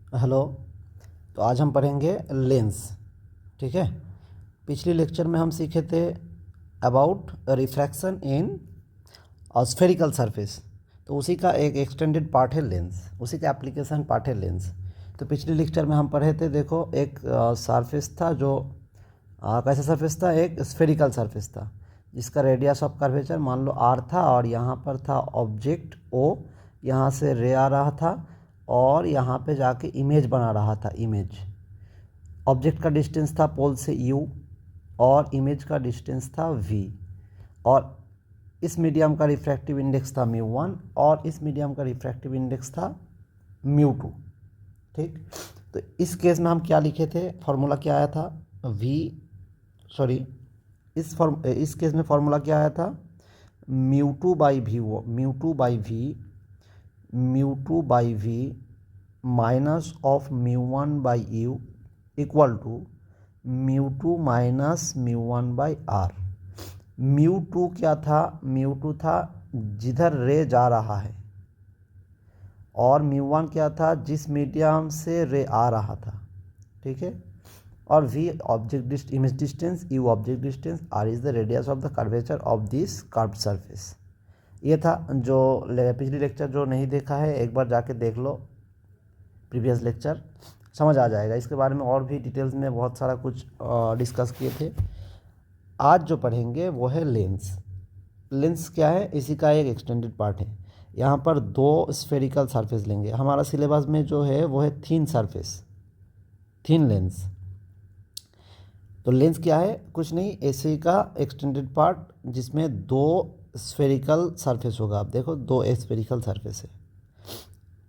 Hello. तो आज हम पढ़ेंगे लेंस। ठीक है। पिछले लेक्चर में हम सीखे थे about refraction in spherical surface. तो उसी का एक एक्सटेंडेड पार्ट है लेंस, उसी का एप्लीकेशन पार्ट है लेंस। तो पिछले लेक्चर में हम पढ़े थे, देखो एक सरफेस था जो कैसा सरफेस था, एक स्फेरिकल सरफेस था जिसका रेडियस ऑफ कर्वेचर मान लो r था, और यहाँ पर था ऑब्जेक्ट O, यहाँ से रे आ रहा था और यहाँ पे जाके इमेज बना रहा था। इमेज ऑब्जेक्ट का डिस्टेंस था पोल से u और इमेज का डिस्टेंस था v, और इस मीडियम का रिफ्रैक्टिव इंडेक्स था μ1 और इस मीडियम का रिफ्रैक्टिव इंडेक्स था μ2। ठीक। तो इस केस में हम क्या लिखे थे, फार्मूला क्या आया था इस केस में फार्मूला क्या आया था, μ2/v minus of μ1/u equal to μ2 minus μ1/r। μ2 क्या था, μ2 था जिधर रे जा रहा है, और μ1 क्या था जिस मीडियम से रे आ रहा था। ठीक है। और v object image distance, u object distance, r is the radius of the curvature of this curved surface. ये था जो पिछली लेक्चर जो नहीं देखा है एक बार जाके देख लो, प्रीवियस लेक्चर समझ आ जाएगा। इसके बारे में और भी डिटेल्स में बहुत सारा कुछ डिस्कस किए थे। आज जो पढ़ेंगे वो है लेंस। लेंस क्या है, इसी का एक एक्सटेंडेड पार्ट है। यहाँ पर दो स्फेरिकल सरफेस लेंगे। हमारा सिलेबस में जो है वो है थिन सरफेस, थिन लेंस। तो लेंस क्या है, कुछ नहीं, ऐसे का एक्सटेंडेड पार्ट जिसमें दो स्फेरिकल सरफेस होगा। आप देखो दो स्फेरिकल सरफेस है।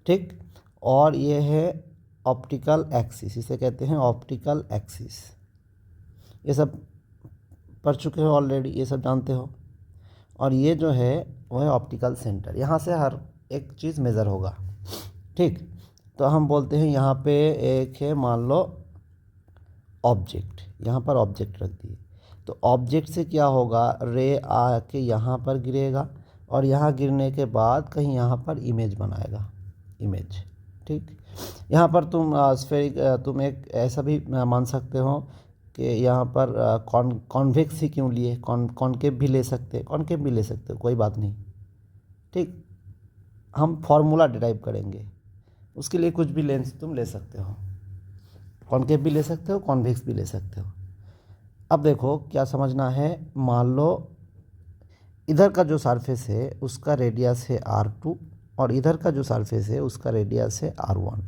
ठीक। और ये है ऑप्टिकल एक्सिस, इसे कहते हैं ऑप्टिकल एक्सिस। ये सब पढ़ चुके हो ऑलरेडी, ये सब जानते हो। और ये जो है वो है ऑप्टिकल सेंटर, यहाँ से हर एक चीज़ मेज़र होगा। ठीक। तो हम बोलते हैं यहाँ पे एक है, मान लो ऑब्जेक्ट, यहाँ पर ऑब्जेक्ट रख दिए। तो ऑब्जेक्ट से क्या होगा, रे आके यहाँ पर गिरेगा और यहाँ गिरने के बाद कहीं यहाँ पर इमेज बनाएगा, इमेज। ठीक। यहाँ पर तुम एक ऐसा भी मान सकते हो कि यहाँ पर कॉन्वेक्स ही क्यों लिए, कॉनकेव भी ले सकते, कॉनकेव भी ले सकते हो, कोई बात नहीं। ठीक। हम फॉर्मूला डिराइव करेंगे, उसके लिए कुछ भी लेंस तुम ले सकते हो, कॉनकेव भी ले सकते हो, कॉन्वेक्स भी ले सकते हो। अब देखो क्या समझना है, मान लो इधर का जो सरफेस है उसका रेडियस है r2 और इधर का जो सरफेस है उसका रेडियस है r1।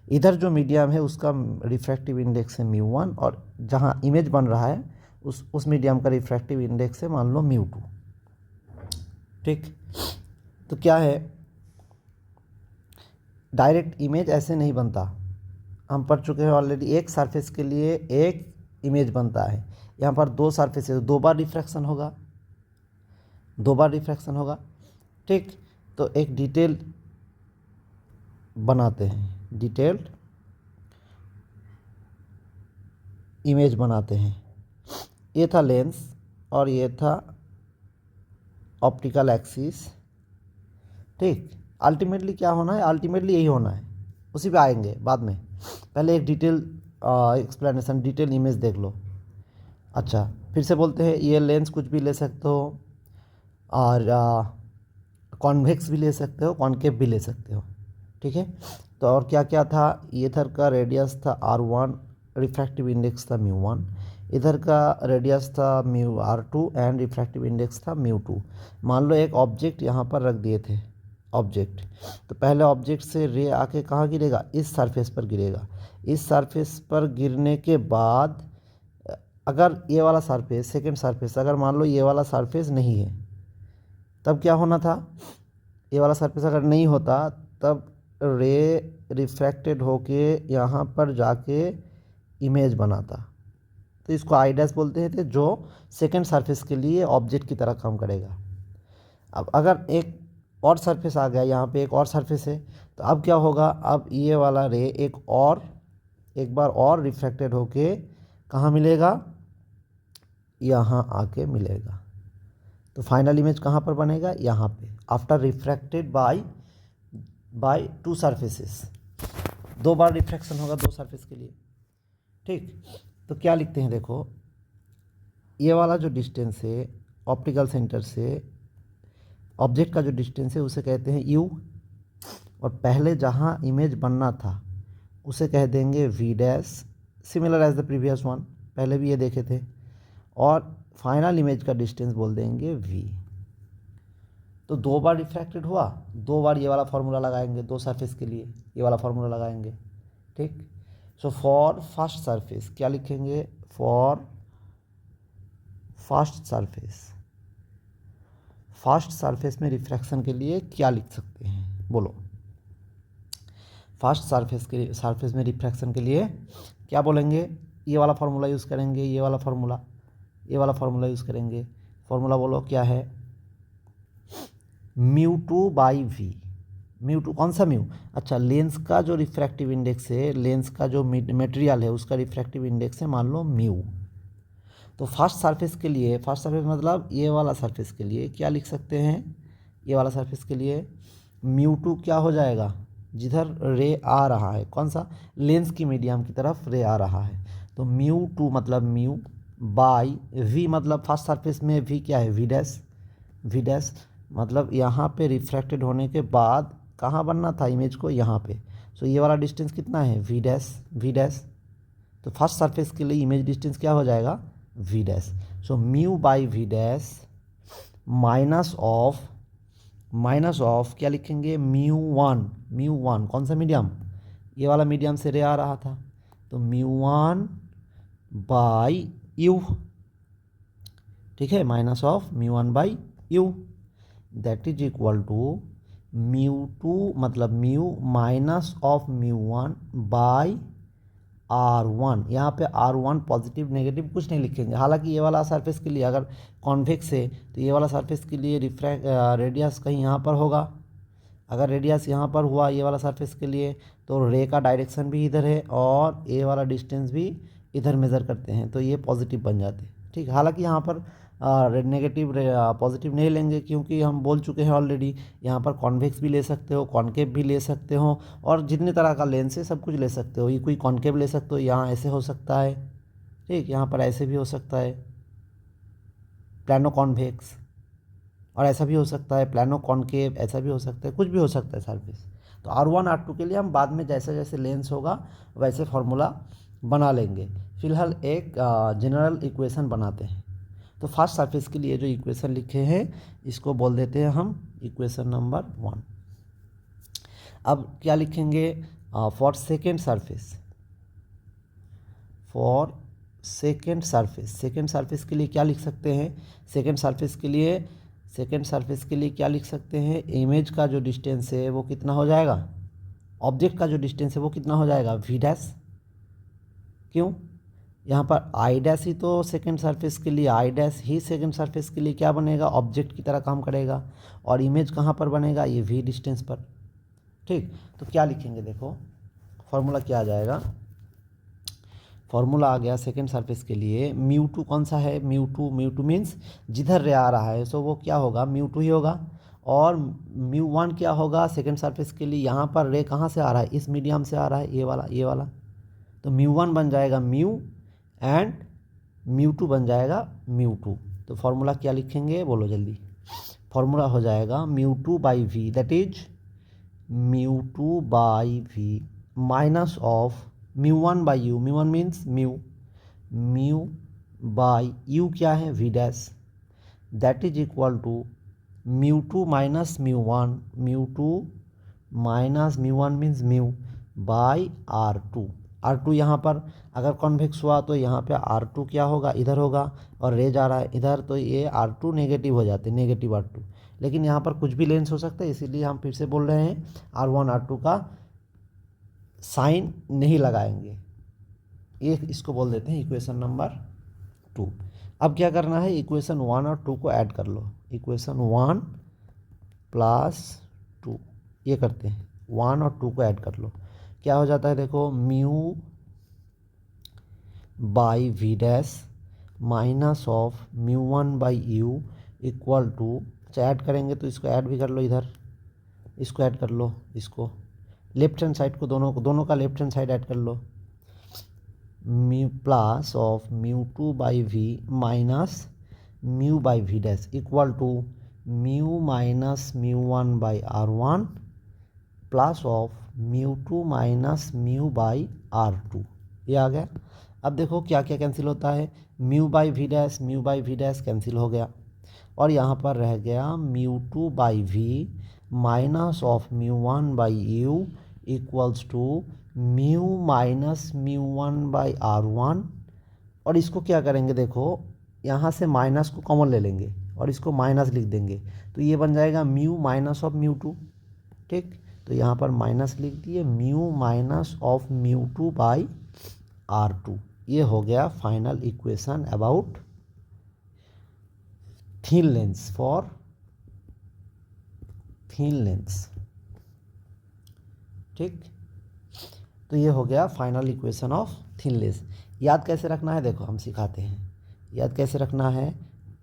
इधर जो मीडियम है उसका रिफ्रैक्टिव इंडेक्स है μ1 और जहाँ इमेज बन रहा है उस मीडियम का रिफ्रैक्टिव इंडेक्स है मान लो μ2। ठीक। तो क्या है, डायरेक्ट इमेज ऐसे नहीं बनता, हम पढ़ चुके हैं ऑलरेडी। एक सरफेस के लिए एक इमेज बनता है। यहाँ पर दो सरफेस है, दो बार रिफ्रैक्शन होगा, दो बार रिफ्रैक्शन होगा। ठीक। तो एक डिटेल बनाते हैं, डिटेल्ड इमेज बनाते हैं। ये था लेंस और ये था ऑप्टिकल एक्सिस। ठीक। अल्टीमेटली क्या होना है, अल्टीमेटली यही होना है, उसी पे आएंगे बाद में। पहले एक डिटेल एक्सप्लेनेशन, डिटेल इमेज देख लो। अच्छा, फिर से बोलते हैं, ये लेंस कुछ भी ले सकते हो और कॉन्वेक्स भी ले सकते हो, कॉनकेव भी ले सकते हो। ठीक है। तो और क्या क्या था, इधर का रेडियस था r1, रिफ्रैक्टिव इंडेक्स था μ1, इधर का रेडियस था r2 एंड रिफ्रैक्टिव इंडेक्स था μ2। मान लो एक ऑब्जेक्ट यहाँ पर रख दिए थे, ऑब्जेक्ट। तो पहले ऑब्जेक्ट से रे आके कहाँ गिरेगा, इस सरफेस पर गिरेगा। इस सरफेस पर गिरने के बाद अगर ये वाला सरफेस, सेकेंड सरफेस, अगर मान लो ये वाला सरफेस नहीं है तब क्या होना था, ये वाला सरफेस अगर नहीं होता तब रे रिफ्रैक्टेड होके यहाँ पर जाके इमेज बनाता। तो इसको आई डैश बोलते थे, जो सेकेंड सरफेस के लिए ऑब्जेक्ट की तरह काम करेगा। अब अगर एक और सरफेस आ गया, यहाँ पे एक और सरफेस है, तो अब क्या होगा, अब ये वाला रे एक बार और रिफ्रैक्टेड होके कहाँ मिलेगा, यहाँ आके मिलेगा। तो फाइनल इमेज कहाँ पर बनेगा, यहाँ पे, after refracted by two surfaces. 2 bar refraction होगा 2 सरफेस के लिए। ठीक, तो क्या लिखते हैं देखो, ये वाला जो डिस्टेंस है ऑप्टिकल सेंटर से ऑब्जेक्ट का जो डिस्टेंस है उसे कहते हैं यू, और पहले जहाँ इमेज बनना था उसे कह देंगे V dash, similar as the previous one, पहले भी ये देखे थे, और फाइनल इमेज का डिस्टेंस बोल देंगे वी। तो 2 बार रिफ्रैक्टेड हुआ, 2 बार ये वाला फार्मूला लगाएंगे 2 सरफेस के लिए, ये वाला फार्मूला लगाएंगे। ठीक, सो फॉर फर्स्ट सरफेस क्या लिखेंगे, for first surface, first surface में रिफ्रैक्शन के लिए क्या लिख सकते हैं बोलो। फर्स्ट सरफेस में रिफ्रैक्शन के लिए क्या बोलेंगे, ये वाला फार्मूला यूज़ करेंगे, ये वाला फार्मूला यूज़ करेंगे। फार्मूला बोलो क्या है, μ2 बाई वी। μ2 कौन सा म्यू, अच्छा लेंस का जो रिफ्रैक्टिव इंडेक्स है, लेंस का जो मटेरियल है उसका रिफ्रैक्टिव इंडेक्स है मान लो म्यू। तो फर्स्ट सरफेस के लिए, फर्स्ट सरफेस मतलब ये वाला सरफेस के लिए क्या लिख सकते हैं, ये वाला सरफेस के लिए μ2 क्या हो जाएगा, जिधर रे आ रहा है, कौन सा, लेंस की मीडियम की तरफ रे आ रहा है, तो μ2 मतलब म्यू बाई वी, मतलब फर्स्ट सरफेस में वी क्या है, वी डैश मतलब यहाँ पे रिफ्रैक्टेड होने के बाद कहाँ बनना था इमेज को, यहाँ पे। सो ये वाला डिस्टेंस कितना है, वी डैश। तो फर्स्ट सरफेस के लिए इमेज डिस्टेंस क्या हो जाएगा, V dash. So mu by V dash minus of क्या लिखेंगे, म्यू वन कौन सा मीडियम, ये वाला मीडियम से रे आ रहा था, तो म्यू1 बाई यू। ठीक है, माइनस ऑफ म्यू1 by U, that is equal to μ2 मतलब म्यू माइनस ऑफ म्यू1 बाई R1। यहाँ पे R1 पॉजिटिव नेगेटिव कुछ नहीं लिखेंगे, हालांकि ये वाला सरफेस के लिए अगर कॉन्वेक्स है तो ये वाला सरफेस के लिए रेडियस कहीं यहाँ पर होगा, अगर रेडियस यहाँ पर हुआ ये वाला सरफेस के लिए तो रे का डायरेक्शन भी इधर है और ये वाला डिस्टेंस भी इधर मेज़र करते हैं, तो ये पॉजिटिव बन जाते हैं। ठीक, हालांकि यहाँ पर नेगेटिव पॉजिटिव नहीं लेंगे क्योंकि हम बोल चुके हैं ऑलरेडी, यहाँ पर कॉन्वेक्स भी ले सकते हो, कॉन्केव भी ले सकते हो, और जितने तरह का लेंस है सब कुछ ले सकते हो। ये कोई कॉन्केव ले सकते हो, यहाँ ऐसे हो सकता है, ठीक, यहाँ पर ऐसे भी हो सकता है प्लानो कॉन्वेक्स, और ऐसा भी हो सकता है प्लानो कॉन्केव, ऐसा भी हो सकता है, कुछ भी हो सकता है सरफेस। तो R1 R2 के लिए हम बाद में जैसे जैसे लेंस होगा वैसे फार्मूला बना लेंगे, फिलहाल एक जनरल इक्वेशन बनाते हैं। तो फर्स्ट सरफेस के लिए जो इक्वेशन लिखे हैं इसको बोल देते हैं हम इक्वेशन नंबर 1। अब क्या लिखेंगे, फॉर सेकेंड सरफेस के लिए क्या लिख सकते हैं, सेकेंड सरफेस के लिए क्या लिख सकते हैं, इमेज का जो डिस्टेंस है वो कितना हो जाएगा, ऑब्जेक्ट का जो डिस्टेंस है वो कितना हो जाएगा, वी डैश। क्यों, यहाँ पर आई डैश ही तो सेकेंड सरफेस के लिए, I dash he second surface के लिए क्या बनेगा, ऑब्जेक्ट की तरह काम करेगा, और इमेज कहाँ पर बनेगा, ये वी डिस्टेंस पर। ठीक, तो क्या लिखेंगे देखो, फॉर्मूला क्या आ जाएगा, फॉर्मूला आ गया सेकेंड सरफेस के लिए μ2 कौन सा है, म्यू टू मीन्स जिधर रे आ रहा है, सो वो क्या होगा, μ2 ही होगा, और μ1 क्या होगा सेकेंड सरफेस के लिए, यहाँ पर रे कहाँ से आ रहा है, इस मीडियम से आ रहा है, ये वाला, तो μ1 बन जाएगा म्यू एंड μ2 बन जाएगा μ2। तो फार्मूला क्या लिखेंगे बोलो जल्दी, फार्मूला हो जाएगा μ2 by V, that is μ2 by V minus of μ1 by U, μ1 means mu by U क्या है, V dash, that is equal to μ2 minus μ1, μ2 minus μ1 means mu by R2 यहाँ पर अगर कॉन्वेक्स हुआ तो यहाँ पे R2 क्या होगा, इधर होगा, और रे जा रहा है इधर, तो ये R2 नेगेटिव हो जाते, नेगेटिव R2, लेकिन यहाँ पर कुछ भी लेंस हो सकता है, इसीलिए हम फिर से बोल रहे हैं R1 R2 का साइन नहीं लगाएंगे, ये इसको बोल देते हैं इक्वेशन नंबर 2। अब क्या करना है, इक्वेशन 1 और 2 को ऐड कर लो, इक्वेशन 1 प्लस 2 ये करते हैं, 1 और 2 को ऐड कर लो, क्या हो जाता है देखो, mu by V dash minus of μ1 by U equal to, अच्छा ऐड करेंगे तो इसको ऐड भी कर लो, इधर इसको ऐड कर लो, इसको लेफ्ट हैंड साइड को दोनों का लेफ्ट हैंड साइड ऐड कर लो, mu plus of mu two by V minus mu by V dash equal to mu minus mu one by R one plus of mu two minus mu by R two. ये आ गया। अब देखो क्या क्या cancel होता है, mu by V dash cancel हो गया और यहाँ पर रह गया mu two by V minus of mu one by U equals to mu minus mu one by R one. और इसको क्या करेंगे, देखो यहाँ से माइनस को कॉमन ले लेंगे और इसको माइनस लिख देंगे, तो ये बन जाएगा mu minus of mu two. ठीक, तो यहाँ पर माइनस लिख दिए, mu minus of mu two by R two. ये हो गया final equation about thin lens for thin lens. ठीक, तो ये हो गया final equation of thin lens. याद कैसे रखना है, देखो हम सिखाते हैं। याद कैसे रखना है,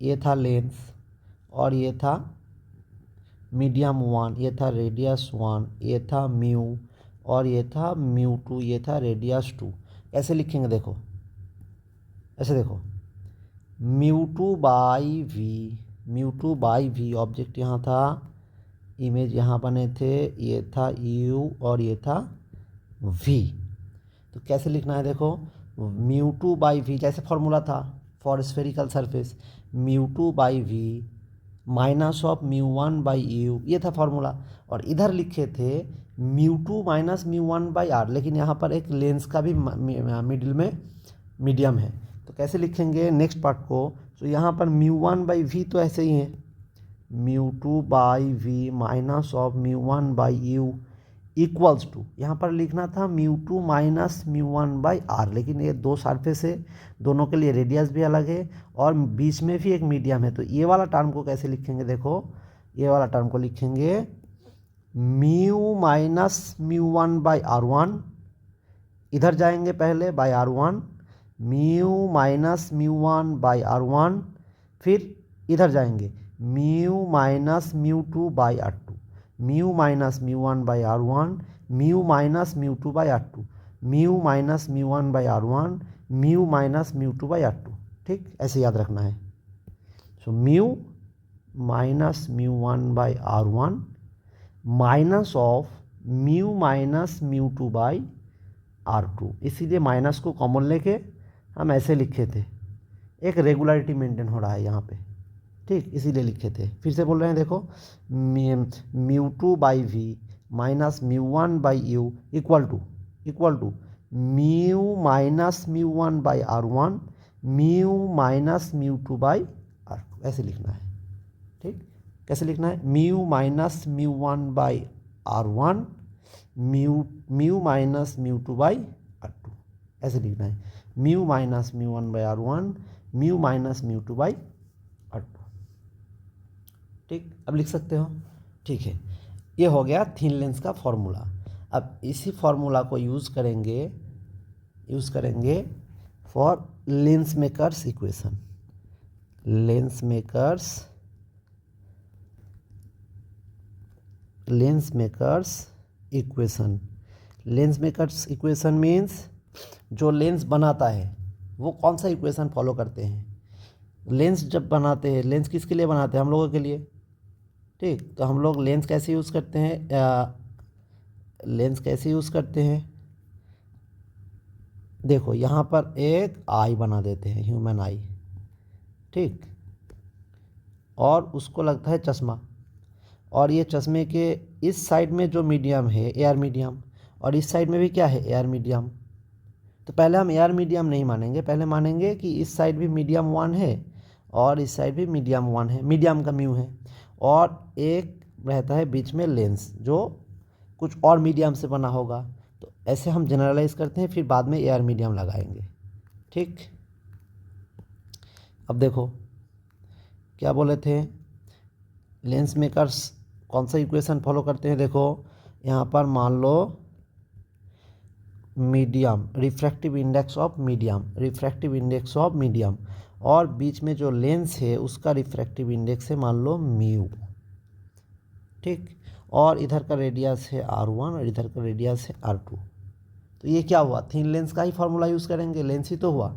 ये था लेंस और ये था मीडियम वन, ये था रेडियस वन, ये था म्यू और ये था म्यू टू, ये था रेडियस टू। ऐसे लिखेंगे, देखो ऐसे देखो, mu two by V object यहाँ था, इमेज यहाँ बने थे, ये था यू और ये था वी। तो कैसे लिखना है, देखो म्यू टू बाई वी जैसे फॉर्मूला था for spherical surface, mu two by V minus of mu one by U, ये था फॉर्मूला। और इधर लिखे थे mu two minus mu one by R, लेकिन यहाँ पर एक लेंस का भी मिडिल में मीडियम है, तो कैसे लिखेंगे नेक्स्ट पार्ट को। तो यहाँ पर म्यू वन बाई वी तो ऐसे ही है, mu two by V minus of mu one by U equals to, यहाँ पर लिखना था mu two minus mu one by R, लेकिन ये दो सरफेस है, दोनों के लिए रेडियस भी अलग है और बीच में भी एक मीडियम है। तो ये वाला टर्म को कैसे लिखेंगे, देखो ये वाला टर्म को लिखेंगे mu minus mu one by R one, इधर जाएंगे पहले by R one, mu minus mu one by R one, फिर इधर जाएंगे mu minus mu two by R two, mu minus mu one by R one, mu minus mu two by R two, mu minus mu one by R one, mu minus mu two by R two. ठीक, ऐसे याद रखना है। So mu minus mu one by R one minus of mu minus mu two by R two, इसीलिए minus को common लेके हम ऐसे लिखे थे, एक रेगुलरिटी मेंटेन हो रहा है यहाँ पे। ठीक, इसीलिए लिखे थे। फिर से बोल रहे हैं, देखो mu two by V minus mu one by U equal to mu minus mu one by R one, mu minus mu two by R two, ऐसे लिखना है। ठीक, कैसे लिखना है, mu minus mu one by R one, mu minus mu two by R two, ऐसे लिखना है, mu minus mu one by R one, mu minus mu two by R two. ठीक, अब लिख सकते हो। ठीक है, ये हो गया थिन लेंस का फॉर्मूला। अब इसी फॉर्मूला को यूज़ करेंगे for Lenz makers equation. Lens makers equation means जो लेंस बनाता है वो कौन सा इक्वेशन फॉलो करते हैं। लेंस जब बनाते हैं, लेंस किसके लिए बनाते हैं, हम लोगों के लिए। ठीक, तो हम लोग लेंस कैसे यूज़ करते हैं, देखो यहाँ पर एक आई बना देते हैं, ह्यूमन आई। ठीक, और उसको लगता है चश्मा, और ये चश्मे के इस साइड में जो मीडियम है एयर मीडियम, और इस साइड में भी क्या है, एयर मीडियम। तो पहले हम एयर मीडियम नहीं मानेंगे, पहले मानेंगे कि इस साइड भी मीडियम वन है और इस साइड भी मीडियम वन है, मीडियम का म्यू है, और एक रहता है बीच में लेंस जो कुछ और मीडियम से बना होगा। तो ऐसे हम जनरलाइज करते हैं, फिर बाद में एयर मीडियम लगाएंगे। ठीक, अब देखो क्या बोले थे, लेंस मेकर्स कौन सा इक्वेशन फॉलो करते हैं। देखो यहाँ पर मान लो medium, refractive index of medium, और बीच में जो लेंस है उसका रिफ्रैक्टिव इंडेक्स है मान लो म्यू। ठीक, और इधर का रेडियस है R1 और इधर का रेडियस है R2। तो ये क्या हुआ, थिन लेंस का ही फॉर्मूला यूज़ करेंगे, लेंस ही तो हुआ।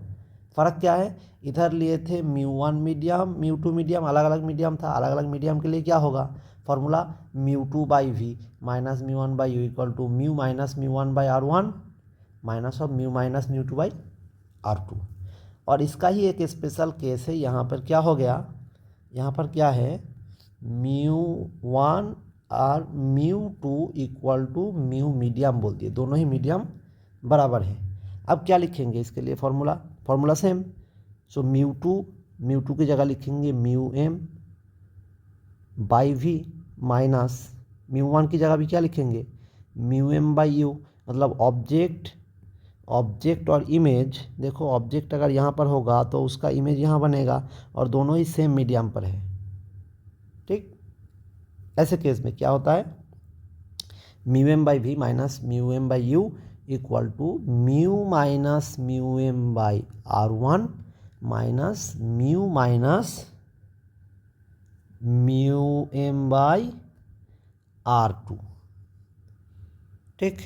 फ़र्क क्या है, इधर लिए थे μ1 मीडियम μ2 मीडियम, अलग अलग मीडियम था, अलग अलग मीडियम के लिए क्या होगा formula, μ2/v minus μ1/u equal to mu minus μ1/r1 minus of mu minus μ2/r2। और इसका ही एक स्पेशल केस है, यहाँ पर क्या हो गया, यहाँ पर क्या है μ1 और μ2 इक्वल टू म्यू मीडियम बोल दिए, दोनों ही मीडियम बराबर है। अब क्या लिखेंगे इसके लिए फॉर्मूला सेम। सो μ2 की जगह लिखेंगे μm/v माइनस μ1 की जगह भी क्या लिखेंगे μm/u, मतलब ऑब्जेक्ट और इमेज। देखो ऑब्जेक्ट अगर यहाँ पर होगा तो उसका इमेज यहाँ बनेगा और दोनों ही सेम मीडियम पर है, ठीक। ऐसे केस में क्या होता है μm/v minus μm/u equal to mu minus μm/r1 minus mu minus μm/r2, ठीक।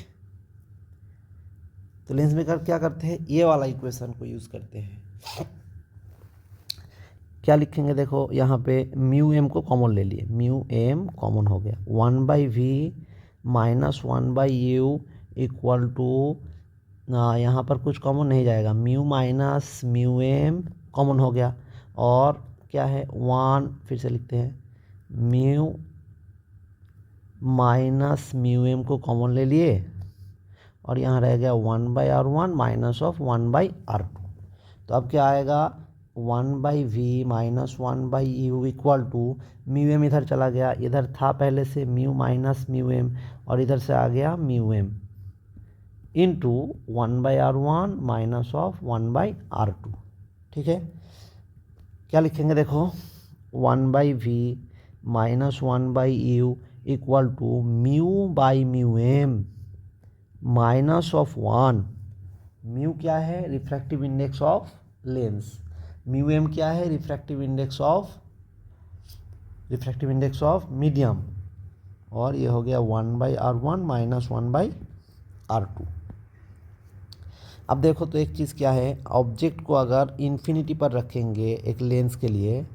तो लेंस मेकर क्या करते हैं, ये वाला इक्वेशन को यूज़ करते हैं। क्या लिखेंगे, देखो यहाँ पे μm को कॉमन ले लिए, μm कॉमन हो गया, 1/v minus 1/u equal to, यहाँ पर कुछ कॉमन नहीं जाएगा, म्यू माइनस μm कॉमन हो गया, और क्या है 1, फिर से लिखते हैं म्यू माइनस μm को कॉमन ले लिए, और यहाँ रह गया 1/r1 माइनस ऑफ 1/r2। तो अब क्या आएगा 1/v minus 1/u equal to μm, इधर चला गया, इधर था पहले से म्यू माइनस μm और इधर से आ गया μm into 1/r1 minus of 1/r2, ठीक है। क्या लिखेंगे, देखो 1/v minus 1/u equal to μ/μm minus of 1। Mu क्या है, refractive index of lens, μm क्या है, रिफ्रैक्टिव इंडेक्स ऑफ मीडियम, और ये हो गया 1/r1 माइनस 1/r2। अब देखो तो एक चीज़ क्या है, ऑब्जेक्ट को अगर इन्फिनिटी पर रखेंगे एक लेंस के लिए,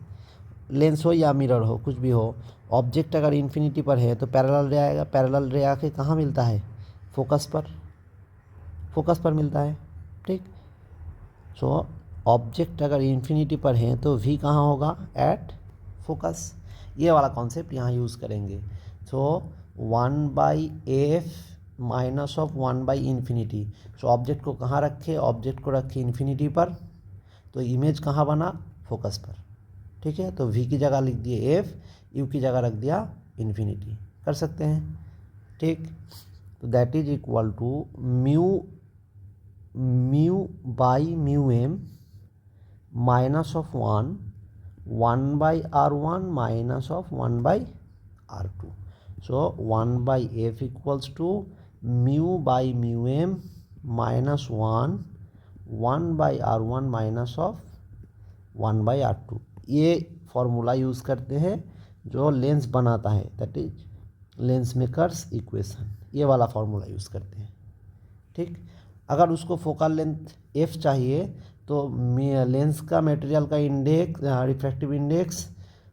लेंस हो या मिरर हो कुछ भी हो, ऑब्जेक्ट अगर इन्फिनिटी पर है तो पैरेलल रे आएगा, पैरेलल रे आके कहाँ मिलता है, फोकस पर मिलता है, ठीक। सो ऑब्जेक्ट अगर इन्फिनिटी पर है तो वी कहाँ होगा, एट फोकस। ये वाला कॉन्सेप्ट यहाँ यूज़ करेंगे। सो 1/f माइनस ऑफ 1/इन्फिनिटी। सो ऑब्जेक्ट को कहाँ रखे, ऑब्जेक्ट को रखे इन्फिनिटी पर, तो इमेज कहाँ बना, फोकस पर, ठीक है। तो वी की जगह लिख दिए एफ, यू की जगह रख दिया इन्फिनिटी, कर सकते हैं, ठीक। तो that is equal to μ/μm minus of 1/r1 minus of 1/r2। So 1/f equals to μ/μm minus 1/r1 minus of 1/r2। ये फॉर्मूला यूज़ करते हैं जो लेंस बनाता है, that is lens makers equation, ये वाला फॉर्मूला यूज़ करते हैं, ठीक। अगर उसको फोकल लेंथ f चाहिए तो लेंस का मटेरियल का इंडेक्स, रिफ्रैक्टिव इंडेक्स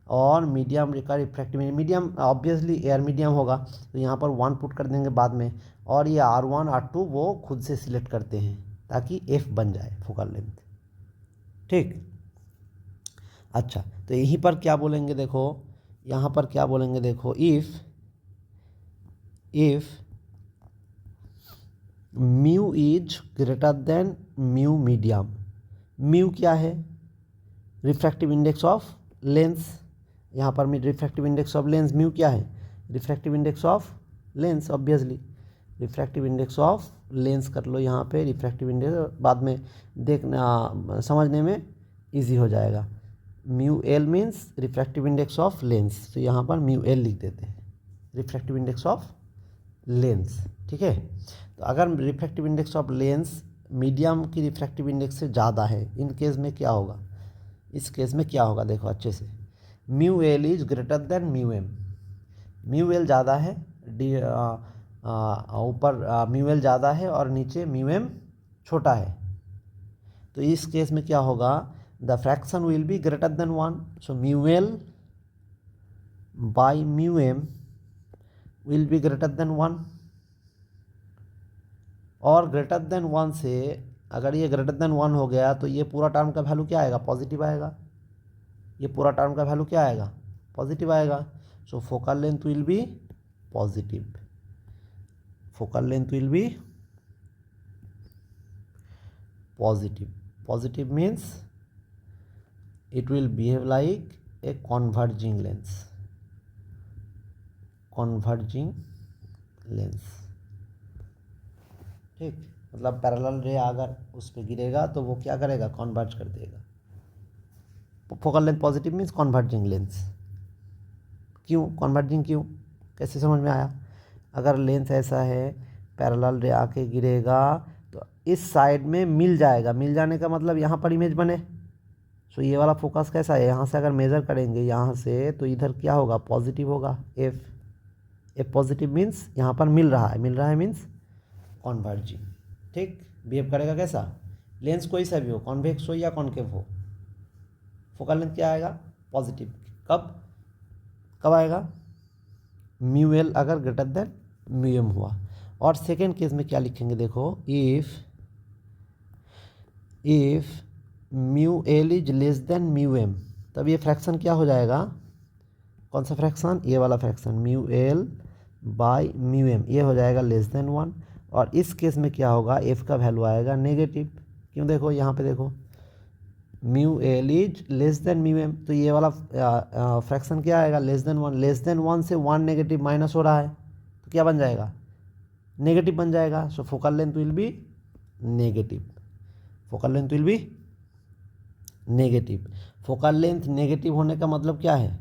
और मीडियम का refractive, medium obviously air medium होगा, तो यहाँ पर 1 पुट कर देंगे बाद में, और ये R1 R2 वो खुद से सिलेक्ट करते हैं ताकि f बन जाए फोकल लेंथ, ठीक। अच्छा, तो यहीं पर क्या बोलेंगे, देखो यहाँ पर क्या बोलेंगे, देखो if mu is greater than mu medium. Mu क्या है, रिफ्रैक्टिव इंडेक्स ऑफ लेंस, यहाँ पर refractive index of lens mu क्या है, refractive index of lens, obviously refractive index of lens कर लो यहाँ पे, रिफ्रैक्टिव इंडेक्स बाद में देखना समझने में इजी हो जाएगा। Mu L means refractive index of lens, तो यहाँ पर म्यू एल लिख देते हैं, रिफ्रैक्टिव इंडेक्स ऑफ लेंस, ठीक है। तो अगर refractive index of lens medium की रिफ्रैक्टिव इंडेक्स से ज़्यादा है, इन केस में क्या होगा, इस केस में क्या होगा, देखो अच्छे से, mu L is greater than mu M, mu L ज़्यादा है डी ऊपर म्यू एल ज़्यादा है और नीचे म्यू एम छोटा है, तो इस केस में क्या होगा, the fraction will be greater than 1. So mu L by mu M will be greater than 1. और ग्रेटर देन 1 से अगर ये ग्रेटर देन 1 हो गया तो ये पूरा टर्म का वैल्यू क्या आएगा, पॉजिटिव आएगा. ये पूरा टर्म का वैल्यू क्या आएगा, पॉजिटिव आएगा. So focal length will be positive. Focal length will be positive. Positive means it will behave like a converging lens. Converging lens. ठीक, मतलब पैरेलल रे अगर उस पर गिरेगा तो वो क्या करेगा, कन्वर्ज कर देगा. Focal length positive means converging lens. क्यों कन्वर्जिंग, क्यों, कैसे समझ में आया. अगर लेंस ऐसा है, पैरेलल रे आके गिरेगा तो इस साइड में मिल जाएगा. मिल जाने का मतलब यहाँ पर इमेज बने. सो ये वाला फोकस कैसा है, यहाँ से अगर मेज़र करेंगे यहाँ से तो इधर क्या होगा, पॉजिटिव होगा. एफ पॉजिटिव मीन्स यहाँ पर मिल रहा है. मिल रहा है मीन्स कॉन्वर्जिंग. ठीक, बिहेव करेगा कैसा, लेंस कोई सा भी हो, कॉन्वेक्स हो या कॉन्केव हो, फोकल लेंथ क्या आएगा, पॉजिटिव. कब कब आएगा, म्यू एल अगर ग्रेटर देन म्यू एम हुआ. और सेकेंड केस में क्या लिखेंगे, देखो, if mu L is less than mu M, तब ये फ्रैक्शन क्या हो जाएगा, कौन सा फ्रैक्शन, ये वाला fraction, mu L by mu M, ये हो जाएगा लेस देन 1. और इस केस में क्या होगा, एफ का वैल्यू आएगा नेगेटिव. क्यों, देखो यहाँ पे देखो, mu L is less than mu M, तो ये वाला फ्रैक्शन क्या आएगा, लेस देन 1. लेस देन 1 से 1 नेगेटिव माइनस हो रहा है तो क्या बन जाएगा, नेगेटिव बन जाएगा. So focal length will be negative. Focal length will be negative. Focal length negative होने का मतलब क्या है,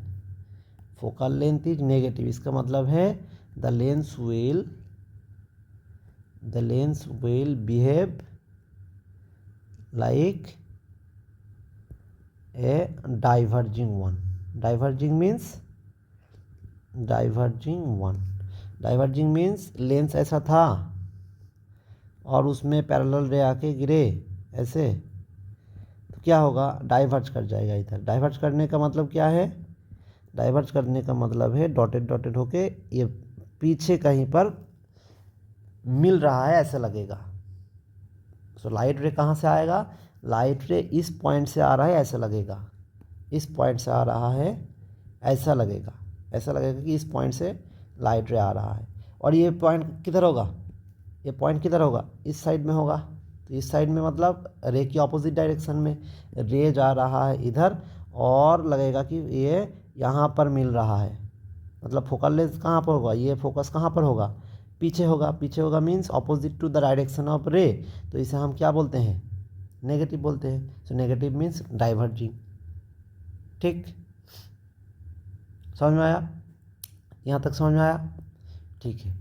फोकल लेंथ इज नेगेटिव, इसका मतलब है the lens will behave like a diverging one. Diverging means diverging means lens ऐसा था और उसमें पैरेलल रे आके गिरे ऐसे, तो क्या होगा, डाइवर्ज कर जाएगा इधर. डाइवर्ज करने का मतलब क्या है, डाइवर्ज करने का मतलब है डॉटेड डॉटेड होके ये पीछे कहीं पर मिल रहा है ऐसा लगेगा. सो लाइट रे कहाँ से आएगा, लाइट रे इस पॉइंट से आ रहा है ऐसा लगेगा, इस पॉइंट से आ रहा है ऐसा लगेगा. ऐसा लगेगा कि इस पॉइंट से लाइट रे आ रहा है. और ये पॉइंट किधर होगा, ये पॉइंट किधर होगा, इस साइड में होगा. तो इस साइड में मतलब रे की ऑपोजिट डायरेक्शन में रे जा रहा है इधर, और लगेगा कि ये यहाँ पर मिल रहा है. मतलब फोकल लेंथ कहाँ पर होगा, ये फोकस कहाँ पर होगा, पीछे होगा. पीछे होगा means opposite to the direction of ray, तो इसे हम क्या बोलते हैं, नेगेटिव बोलते हैं. So negative means diverging. ठीक, समझ में आया, यहाँ तक समझ में आया. ठीक है,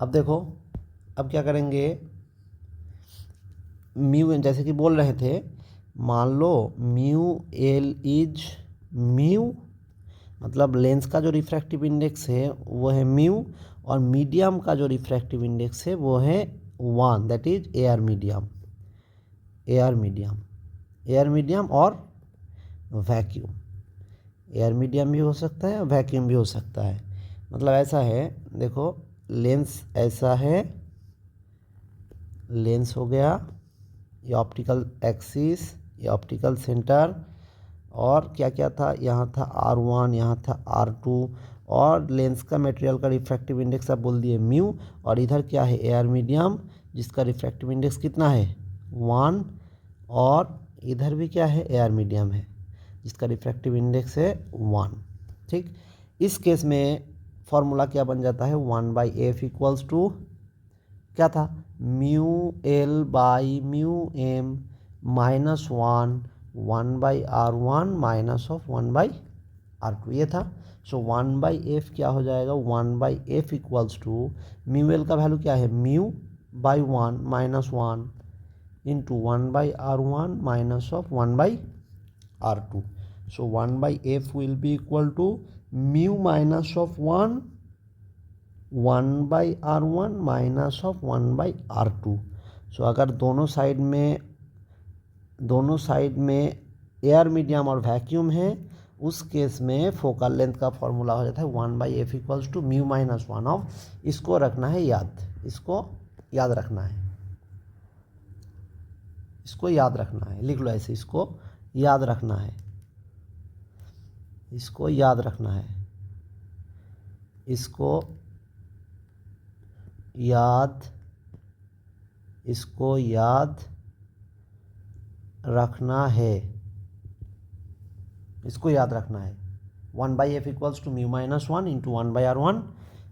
अब देखो, अब क्या करेंगे, म्यू जैसे कि बोल रहे थे, मान लो म्यू एल इज म्यू, मतलब लेंस का जो रिफ्रैक्टिव इंडेक्स है वो है म्यू, और मीडियम का जो रिफ्रैक्टिव इंडेक्स है वो है 1, that is air medium. Air medium और वैक्यूम. एयर मीडियम भी हो सकता है, वैक्यूम भी हो सकता है. मतलब ऐसा है, देखो, लेंस ऐसा है, लेंस हो गया, ये ऑप्टिकल एक्सिस, ये ऑप्टिकल सेंटर, और क्या क्या था, यहाँ था R1, यहाँ था R2, और लेंस का मटेरियल का रिफ्रैक्टिव इंडेक्स आप बोल दिए म्यू, और इधर क्या है, एयर मीडियम, जिसका रिफ्रैक्टिव इंडेक्स कितना है, 1, और इधर भी क्या है, एयर मीडियम है जिसका रिफ्रैक्टिव इंडेक्स है 1. ठीक, इस केस में फॉर्मूला क्या बन जाता है, 1/f इक्वल्स टू क्या था, mu L by mu M minus 1/r1 minus of 1/r2, ये था. सो 1/f क्या हो जाएगा, 1/f equals to mu L का वैल्यू क्या है, mu by 1 minus 1 into 1/r1 minus of 1/r2. So 1/f will be equal to mu minus of 1 1/r1 minus of 1/r2। So अगर दोनों साइड में air medium और vacuum है, उस case में फोकल लेंथ का फॉर्मूला हो जाता है 1/f equals to mu minus 1 of, इसको रखना है याद, इसको याद रखना है, इसको याद रखना है, लिख लो ऐसे, इसको याद रखना है, इसको याद रखना है, इसको याद रखना है, इसको याद रखना है। 1/f equals to mu minus 1 into 1/r1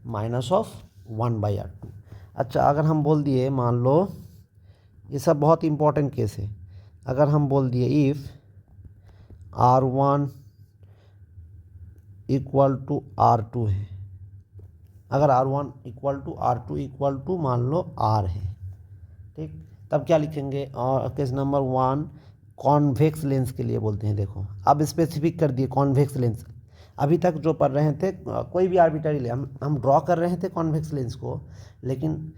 minus of 1/r2। अच्छा, अगर हम बोल दिए, मान लो ये सब बहुत इंपॉर्टेंट केस है, अगर हम बोल दिए if r1 equal to r2 है, अगर r1 equal to r2 equal to मान लो r है, ठीक, तब क्या लिखेंगे? और केस नंबर 1 कॉन्वेक्स लेंस के लिए बोलते हैं। देखो अब स्पेसिफिक कर दिए कॉन्वेक्स लेंस। अभी तक जो पढ़ रहे थे कोई भी आर्बिट्ररी ले, हम ड्रॉ कर रहे थे कॉन्वेक्स लेंस को, लेकिन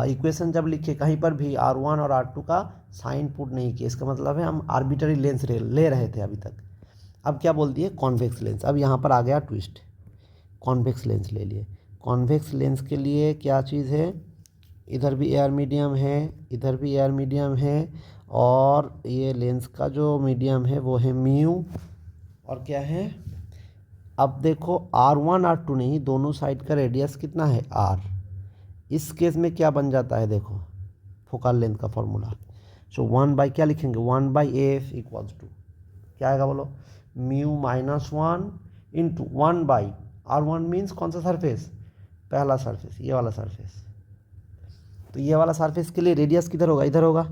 इक्वेशन जब लिखे कहीं पर भी r1 और r2 का साइन पुट नहीं किए, इसका मतलब है हम आर्बिट्ररी लेंस ले रहे थे अभी तक। अब क्या बोल दिए? Convex lens. अब यहाँ पर आ गया ट्विस्ट, कॉन्वेक्स लेंस ले लिए। कॉन्वेक्स लेंस के लिए क्या चीज़ है? इधर भी एयर मीडियम है, इधर भी एयर मीडियम है, और ये लेंस का जो मीडियम है वो है म्यू, और क्या है? अब देखो r1 r2 नहीं, दोनों साइड का रेडियस कितना है? r। इस केस में क्या बन जाता है? देखो फोकल लेंथ का फॉर्मूला। सो 1 क्या लिखेंगे? 1/f इक्वल्स टू क्या आएगा बोलो? Mu minus 1 into 1/r1 means कौन सा सरफेस? पहला सरफेस, ये वाला सरफेस। तो ये वाला सरफेस के लिए रेडियस किधर होगा? इधर होगा।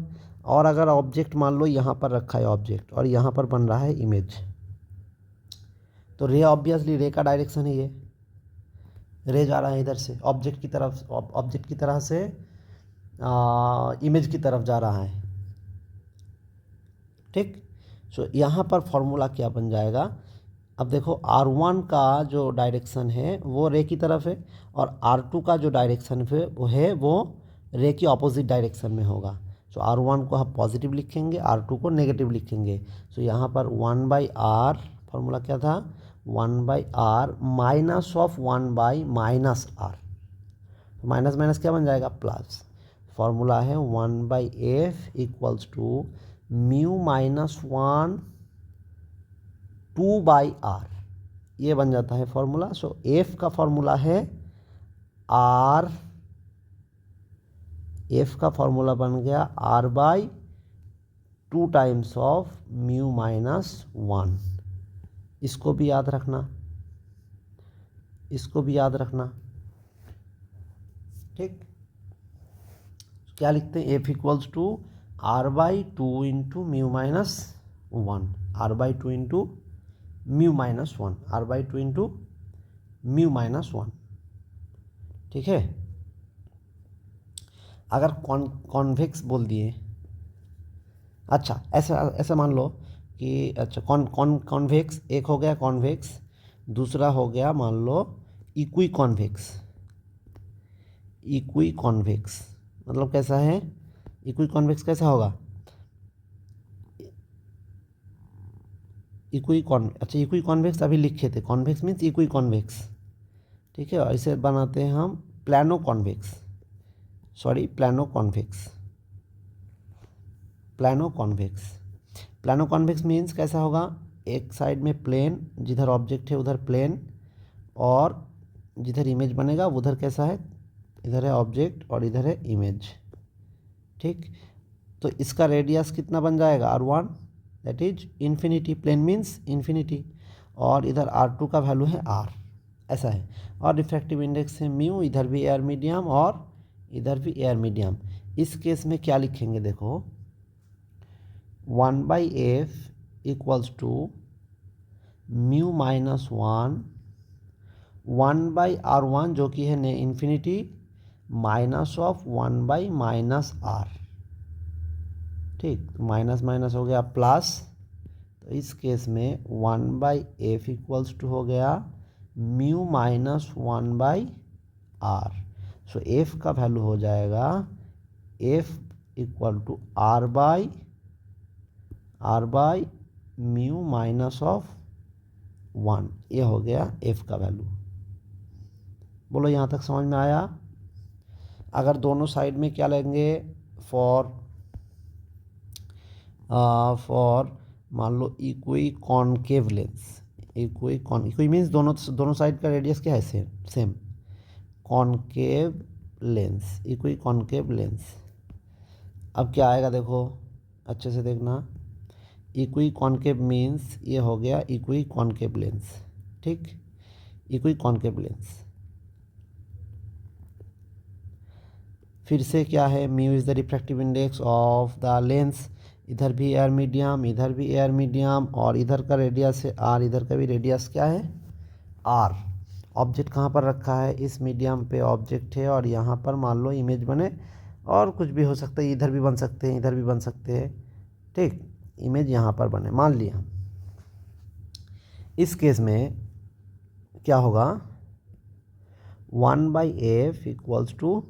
और अगर ऑब्जेक्ट मान लो यहाँ पर रखा है ऑब्जेक्ट, और यहाँ पर बन रहा है इमेज, तो रे ऑब्वियसली रे का डायरेक्शन है ये, रे जा रहा है इधर से ऑब्जेक्ट की तरफ, ऑब्जेक्ट की तरह से इमेज की तरफ जा रहा है, ठीक। सो यहाँ पर फॉर्मूला क्या बन जाएगा? अब देखो r1 का जो डायरेक्शन है वो रे की तरफ है, और r2 का जो डायरेक्शन है वो रे की ऑपोजिट डायरेक्शन में होगा। सो r1 को हम पॉजिटिव लिखेंगे, r2 को नेगेटिव लिखेंगे। सो यहाँ पर 1/r, फॉर्मूला क्या था? 1/r minus of 1/-r, minus minus क्या बन जाएगा? प्लस। फॉर्मूला है 1/f equals to mu minus 1 2/r, ये बन जाता है फॉर्मूला। सो f का फॉर्मूला है r, f का फॉर्मूला बन गया r/2 times of mu minus 1। इसको भी याद रखना, इसको भी याद रखना, ठीक। क्या लिखते हैं? f equals to r/2 into mu minus 1, r/2 into mu minus 1, r/2 into mu minus 1, ठीक है। अगर कॉन्वेक्स बोल दिए, अच्छा ऐसा मान लो कि अच्छा कॉन्वेक्स एक हो गया, कॉन्वेक्स दूसरा हो गया मान लो इक्वी कॉन्वेक्स। इक्वी कॉन्वेक्स मतलब कैसा है? इक्वी कॉन्वेक्स कैसा होगा? अच्छा इक्वी कॉन्वेक्स अभी लिखे थे, कॉन्वेक्स मीन्स इक्वी कॉन्वेक्स, ठीक है। और इसे बनाते हैं हम plano convex, sorry plano convex. Plano convex, plano convex means कैसा होगा? एक साइड में प्लेन, जिधर ऑब्जेक्ट है उधर प्लेन, और जिधर इमेज बनेगा उधर कैसा है? इधर है ऑब्जेक्ट और इधर है इमेज, ठीक। तो इसका रेडियस कितना बन जाएगा? r1, that is infinity, plane means infinity, और इधर r2 का वैल्यू है r, ऐसा है। और रिफ्रैक्टिव इंडेक्स है म्यू, इधर भी एयर मीडियम और इधर भी एयर मीडियम। इस केस में क्या लिखेंगे? देखो 1/f equals to mu minus 1/r1 जो कि है इन्फिनिटी, माइनस ऑफ 1/-r, ठीक। माइनस माइनस हो गया प्लस, तो इस केस में 1/f इक्वल्स टू हो गया mu minus 1/r, R. So F का वैल्यू हो जाएगा F equal to R by mu minus of 1। ये हो गया एफ का वैल्यू। बोलो यहाँ तक समझ में आया? अगर दोनों साइड में क्या लेंगे, फॉर मान लो equiconcave lens, equi means दोनों साइड का रेडियस क्या है, same concave lens, equiconcave lens. अब क्या आएगा देखो, अच्छे से देखना। इक्वी कॉनकेव मीन्स ये हो गया इक्वी कॉनकेव लेंस, ठीक, इक्वी कॉनकेव लेंस। फिर से क्या है, mu is the refractive index of the lens. इधर भी एयर मीडियम, इधर भी एयर मीडियम, और इधर का रेडियस है आर, इधर का भी रेडियस क्या है, आर। ऑब्जेक्ट कहाँ पर रखा है, इस मीडियम पे ऑब्जेक्ट है, और यहाँ पर मान लो इमेज बने, और कुछ भी हो सकता है, इधर भी बन सकते हैं, इधर भी बन सकते हैं, ठीक। इमेज यहाँ पर बने, मान लिया। इस केस में क्या होगा, 1/f equals to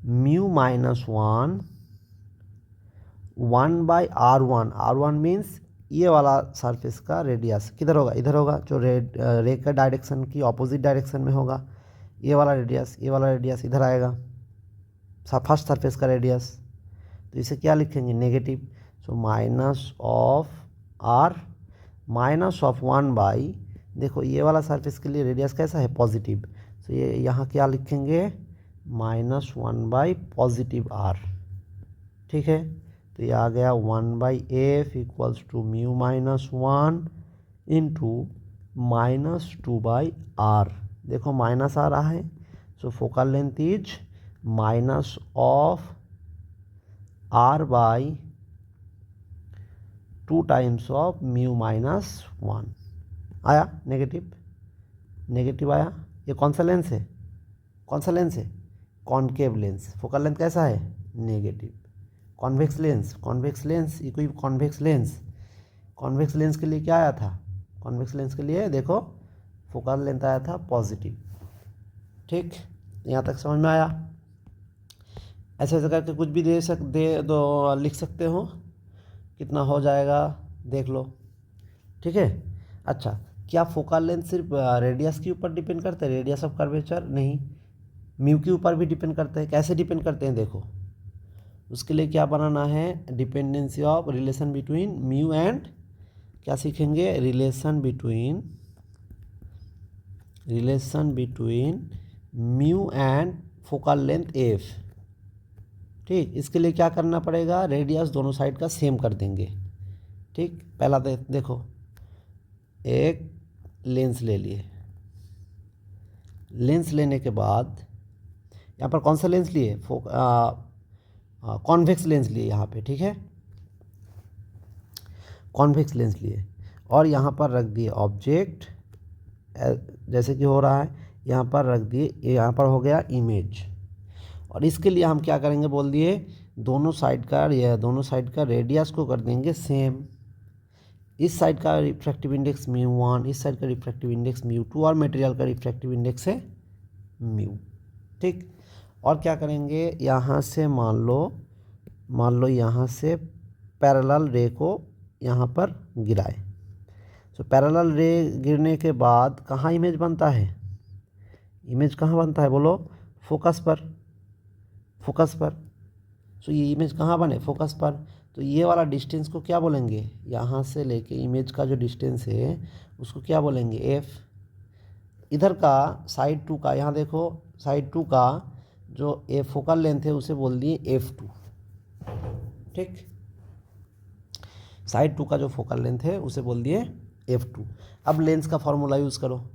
mu minus 1/r1। r1 means ये वाला सरफेस का रेडियस किधर होगा, इधर होगा, जो रे का डायरेक्शन की ऑपोजिट डायरेक्शन में होगा। ये वाला रेडियस इधर आएगा, फर्स्ट सरफेस का रेडियस। तो इसे क्या लिखेंगे, negative. So minus of R minus of 1 देखो ये वाला सरफेस के लिए रेडियस कैसा है, पॉजिटिव। तो ये यहाँ क्या लिखेंगे, -1 पॉजिटिव आर, ठीक है। तो ये आ गया 1/f equals to mu minus 1 into -2/r। देखो माइनस आ रहा है, so focal length is minus of r/2 times of mu minus 1। आया नेगेटिव आया। ये कौन सा लेंस है, कॉनकेव लेंस। फोकल लेंथ कैसा है, negative. Convex lens equi convex lens के लिए क्या आया था, कॉन्वेक्स लेंस के लिए देखो फोकल लेंथ आया था पॉजिटिव, ठीक। यहाँ तक समझ में आया? ऐसे करके कुछ भी लिख सकते हो, कितना हो जाएगा देख लो, ठीक है। अच्छा, क्या फोकल लेंथ सिर्फ रेडियस के ऊपर डिपेंड करता है, रेडियस ऑफ कर्वेचर? नहीं, म्यू के ऊपर भी डिपेंड करते हैं। कैसे डिपेंड करते हैं देखो, उसके लिए क्या बनाना है, dependency of relation between mu and, क्या सीखेंगे, relation between mu and focal length F, ठीक। इसके लिए क्या करना पड़ेगा, रेडियस दोनों साइड का सेम कर देंगे, ठीक। पहला देखो, एक लेंस ले लिए, लेंस लेने के बाद यहाँ पर कौन सा लेंस लिए, कॉन्वेक्स लेंस लिए यहाँ पे, ठीक है, कॉन्वेक्स लेंस लिए, और यहाँ पर रख दिए ऑब्जेक्ट, जैसे कि हो रहा है, यहाँ पर रख दिए, यहाँ पर हो गया इमेज। और इसके लिए हम क्या करेंगे, बोल दिए दोनों साइड का रेडियस को कर देंगे सेम। इस साइड का रिफ्रैक्टिव इंडेक्स μ1, इस साइड का रिफ्रैक्टिव इंडेक्स μ2, और मटेरियल का रिफ्रैक्टिव इंडेक्स है म्यू, ठीक। और क्या करेंगे, यहाँ से मान लो यहाँ से पैरेलल रे को यहाँ पर गिराए। सो पैरेलल रे गिरने के बाद कहाँ इमेज बनता है, इमेज कहाँ बनता है बोलो, फोकस पर। सो ये इमेज कहाँ बने, फोकस पर। तो ये वाला डिस्टेंस को क्या बोलेंगे, यहाँ से लेके इमेज का जो डिस्टेंस है उसको क्या बोलेंगे, एफ। इधर का साइड 2 का, यहाँ देखो साइड 2 का जो ए फोकल लेंथ है उसे बोल दिए f2, ठीक। साइड 2 का जो फोकल लेंथ है उसे बोल दिए f2। अब लेंस का फॉर्मूला यूज़ करो।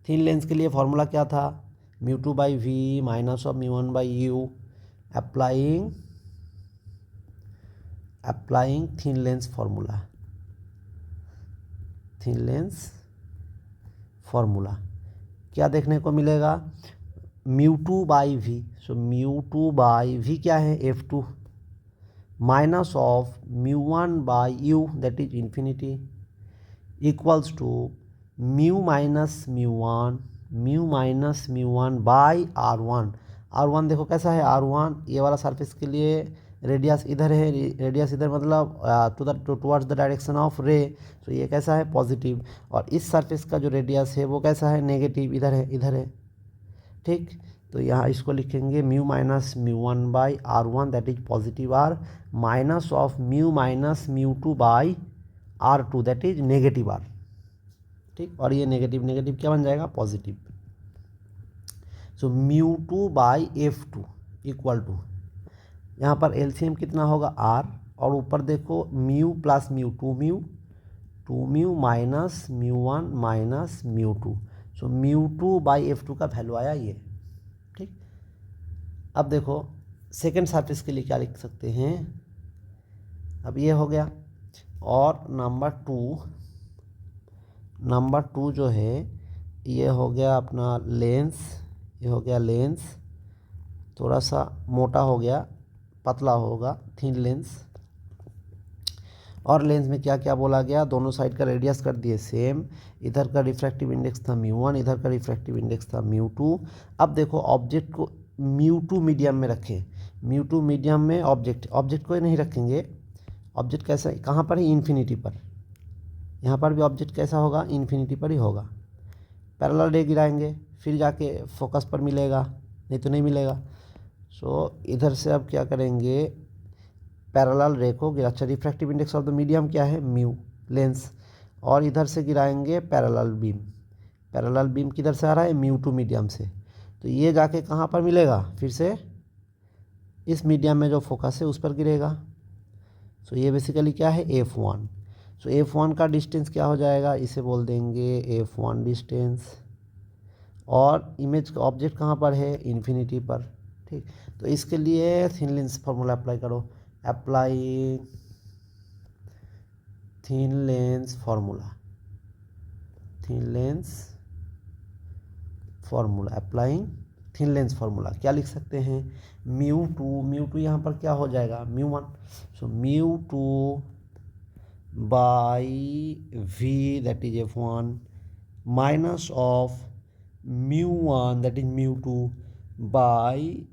थिन लेंस के लिए फॉर्मूला क्या था, μ2/v minus of μ1/u, applying thin lens formula, क्या देखने को मिलेगा, μ2/v। सो μ2/v क्या है, f2 minus of μ1/u that is infinity equals to mu minus μ1 mu minus mu one by R1। R1 देखो कैसा है, R1 ये वाला सरफेस के लिए रेडियस इधर है, रेडियस इधर मतलब towards the direction of ray, तो ये कैसा है पॉजिटिव। और इस सरफेस का जो रेडियस है वो कैसा है नेगेटिव, इधर है, इधर है। ठीक, तो यहाँ इसको लिखेंगे mu minus mu one by R1 that is positive R minus of mu minus mu two by R2 that is negative R। ठीक, और ये नेगेटिव नेगेटिव क्या बन जाएगा positive. So mu two by F2 equal to, यहाँ पर LCM कितना होगा R, और ऊपर देखो mu plus mu two mu minus mu one minus mu two. So mu two by F2 का वैल्यू आया ये। ठीक, अब देखो सेकेंड सरफेस के लिए क्या लिख सकते हैं, अब ये हो गया। और नंबर टू जो है ये हो गया अपना लेंस, ये हो गया लेंस, थोड़ा सा मोटा हो गया, पतला होगा, थिन लेंस। और लेंस में क्या क्या बोला गया, दोनों साइड का रेडियस कर दिए सेम, इधर का रिफ्रैक्टिव इंडेक्स था म्यू वन, इधर का रिफ्रैक्टिव इंडेक्स था म्यू टू। अब देखो ऑब्जेक्ट को म्यू टू मीडियम में रखें, म्यू टू मीडियम में ऑब्जेक्ट को नहीं रखेंगे। ऑब्जेक्ट कैसा कहाँ पर है, इन्फिनिटी पर, यहाँ पर भी ऑब्जेक्ट कैसा होगा, इन्फिनिटी पर ही होगा। पैरेलल रे गिराएंगे फिर जाके फोकस पर मिलेगा, नहीं तो नहीं मिलेगा। सो इधर से अब क्या करेंगे, पैरेलल रे को गिरा, अच्छा refractive index of the medium क्या है म्यू लेंस, और इधर से गिराएंगे पैरेलल बीम किधर से आ रहा है म्यू टू मीडियम से, तो ये जाके कहाँ पर मिलेगा, फिर से इस मीडियम में जो फोकस है उस पर गिरेगा। सो ये बेसिकली क्या है F1। सो F1 का डिस्टेंस क्या हो जाएगा, इसे बोल देंगे F1 डिस्टेंस, और इमेज का ऑब्जेक्ट कहाँ पर है, इन्फिनिटी पर। ठीक, तो इसके लिए थिन लेंस फार्मूला अप्लाई करो, apply thin lens formula, applying thin lens formula क्या लिख सकते हैं, म्यू टू यहाँ पर क्या हो जाएगा mu one. So mu two by V that is F1 minus of mu one that is mu two by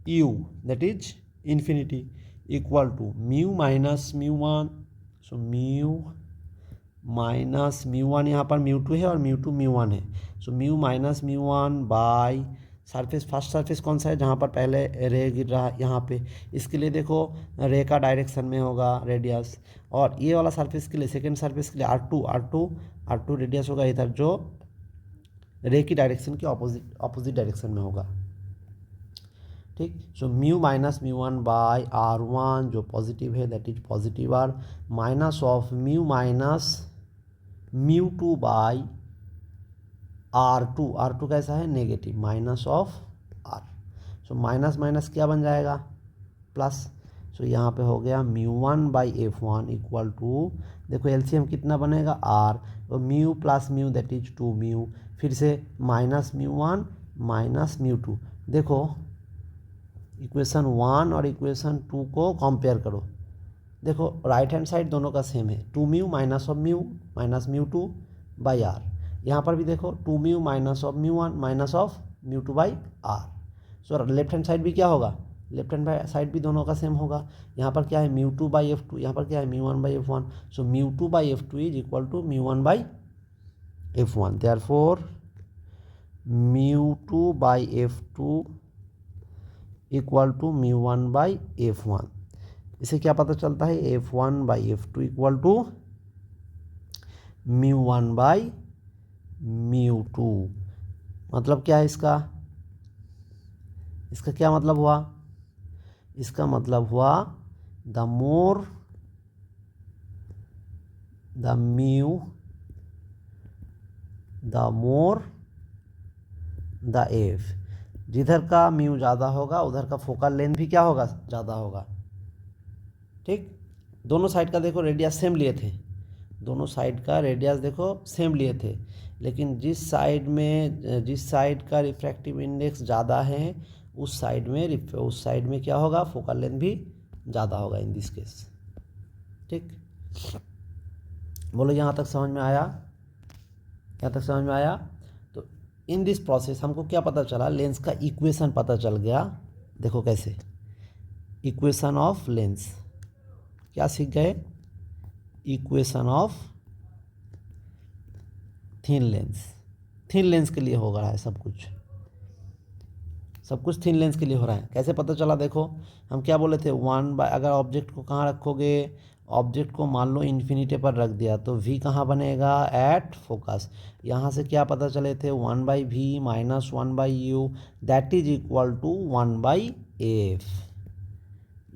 U that is infinity equal to mu minus mu one. So mu minus mu one, यहाँ पर mu two है और mu two mu one है। So mu minus mu one by surface, first surface कौन सा है जहाँ पर पहले रे गिर रहा है यहाँ पे, इसके लिए देखो रे का डायरेक्शन में होगा रेडियस, और ये वाला सरफेस के लिए सेकेंड सरफेस के लिए R2 रेडियस होगा इधर जो रे की डायरेक्शन के ऑपोजिट डायरेक्शन में होगा। ठीक, so mu minus mu one by R1 जो पॉजिटिव है that is positive R minus of mu minus mu two by R2 कैसा है negative, minus of R। So minus minus क्या बन जाएगा प्लस। सो यहाँ पे हो गया mu one by F1 equal to, देखो एलसीएम कितना बनेगा R, तो mu plus mu that is two mu, फिर से minus mu one minus mu to. देखो इक्वेशन 1 और इक्वेशन 2 को कंपेयर करो, देखो राइट हैंड साइड दोनों का सेम है, two mu minus mu two by R। यहाँ पर भी देखो two mu minus of mu one minus of mu two by R। So left hand side भी क्या होगा, लेफ्ट हैंड साइड भी दोनों का सेम होगा। यहाँ पर क्या है म्यू टू बाई F2, यहाँ पर क्या है mu one by F1। So mu two by F2 is equal to mu one by F1, therefore mu two by F2 equal to mu one by F1। इसे क्या पता चलता है F1 बाई F2 equal to mu one by mu two. मतलब क्या है इसका क्या मतलब हुआ, इसका मतलब हुआ द मोर द एफ, जिधर का म्यू ज़्यादा होगा उधर का फोकल लेंथ भी क्या होगा ज़्यादा होगा। ठीक, दोनों साइड का देखो रेडियस सेम लिए थे, दोनों साइड का रेडियस देखो सेम लिए थे, लेकिन जिस साइड का रिफ्रैक्टिव इंडेक्स ज़्यादा है उस साइड में क्या होगा फोकल लेंथ भी ज़्यादा होगा इन दिस केस। ठीक, बोलो यहाँ तक समझ में आया, तो इन दिस प्रोसेस हमको क्या पता चला, लेंस का इक्वेशन पता चल गया। देखो कैसे, इक्वेशन ऑफ लेंस क्या सीख गए, equation of thin lens. Thin lens के लिए हो रहा है सब कुछ थिन लेंस के लिए हो रहा है। कैसे पता चला, देखो हम क्या बोले थे, 1/, अगर ऑब्जेक्ट को कहाँ रखोगे, ऑब्जेक्ट को मान लो इन्फिनिटी पर रख दिया तो v कहाँ बनेगा, एट फोकस। यहाँ से क्या पता चले थे, 1/v minus 1/u that is equal to 1/f।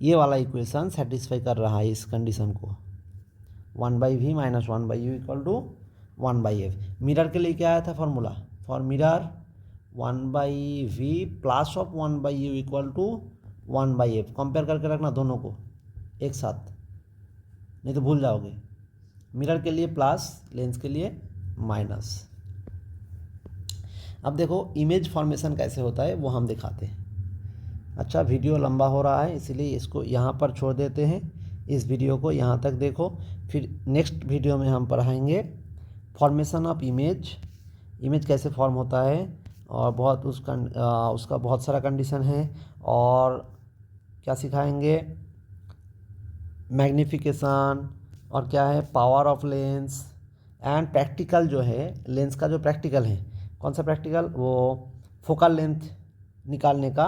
ये वाला इक्वेशन सेटिस्फाई कर रहा है इस कंडीशन को, 1/v minus 1/u equal to 1/f। Mirror के लिए क्या आया था formula, for mirror 1/v plus of 1/u equal to 1/f। Compare करके रखना दोनों को एक साथ, नहीं तो भूल जाओगे। मिरर के लिए प्लस, लेंस के लिए माइनस। अब देखो इमेज फॉर्मेशन कैसे होता है वो हम दिखाते हैं। अच्छा, वीडियो लंबा हो रहा है इसीलिए इसको यहाँ पर छोड़ देते हैं। इस वीडियो को यहाँ तक देखो, फिर नेक्स्ट वीडियो में हम पढ़ाएंगे फॉर्मेशन ऑफ इमेज, इमेज कैसे फॉर्म होता है, और बहुत उसका बहुत सारा कंडीशन है। और क्या सिखाएंगे, मैग्नीफिकेशन, और क्या है, power of lens, and practical जो है लेंस का, जो प्रैक्टिकल है, कौन सा प्रैक्टिकल, वो फोकल लेंथ निकालने का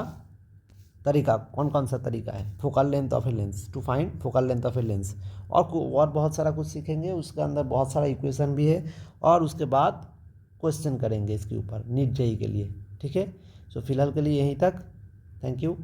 तरीका, कौन कौन सा तरीका है, focal length of a lens, to find focal length of a lens. और बहुत सारा कुछ सीखेंगे, उसके अंदर बहुत सारा इक्वेशन भी है, और उसके बाद क्वेश्चन करेंगे इसके ऊपर नीट जेईई के लिए। ठीक है, सो फिलहाल के लिए यहीं तक, थैंक यू।